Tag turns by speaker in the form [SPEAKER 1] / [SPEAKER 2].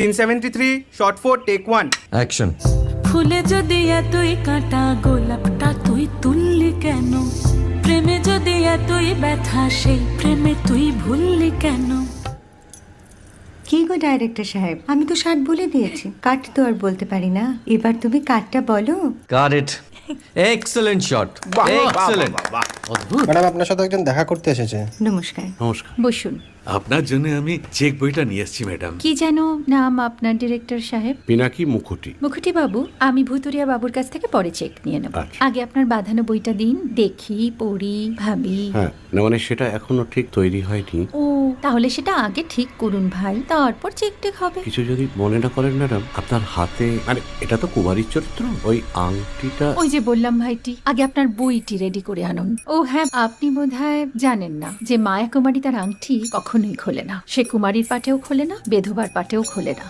[SPEAKER 1] 373 shot 4 take 1
[SPEAKER 2] action.
[SPEAKER 3] ফুলে যদি এতই কাঁটা গোলাপটা তুই তুললি কেন? প্রেমে যদি এতই ব্যথা সেই প্রেমে তুই ভুললি কেন?
[SPEAKER 4] কি গো ডাইরেক্টর সাহেব, আমি তো 60 বলে দিয়েছি, কাট তো আর বলতে পারি না, এবার তুমি কাটটা বলো।
[SPEAKER 2] Got it. Excellent shot, excellent.
[SPEAKER 5] Madam আপনার সাথে একজন দেখা করতে এসেছে।
[SPEAKER 4] নমস্কার।
[SPEAKER 6] নমস্কার।
[SPEAKER 7] বসুন।
[SPEAKER 6] আপনার জন্য আমি চেক বইটা নিয়ে এসেছি ম্যাডাম।
[SPEAKER 7] কি যেন নাম আপনার ডিরেক্টর সাহেব?
[SPEAKER 6] পিনাকি মুখোটি।
[SPEAKER 7] মুখুটি বাবু, আমি ভুতুরিয়া বাবুর কাছ থেকে পরে চেক নিয়ে নেব।
[SPEAKER 6] আচ্ছা।
[SPEAKER 7] আগে আপনার বাঁধানো বইটা দিন, দেখি, পড়ি, ভাবি।
[SPEAKER 6] হ্যাঁ, না মানে সেটা এখনো ঠিক তৈরি হয়নি।
[SPEAKER 7] ও, তাহলে সেটা আগে ঠিক করুন ভাই, তারপর চেক টেক হবে।
[SPEAKER 6] কিছু যদি মনে না করেন ম্যাডাম, আপনার হাতে মানে এটা তো কুমারীর চরিত্র, ওই আংটিটা।
[SPEAKER 7] ওই যে বললাম ভাইটি, আগে আপনার বইটি রেডি করে আনুন। ও হ্যাঁ, আপনি বোধহয় জানেন না যে মায়া কুমারী তার আংটি কখনোই খোলে না। সে কুমারীর পাটেও খোলে না, বেধবার পাটেও খোলে না।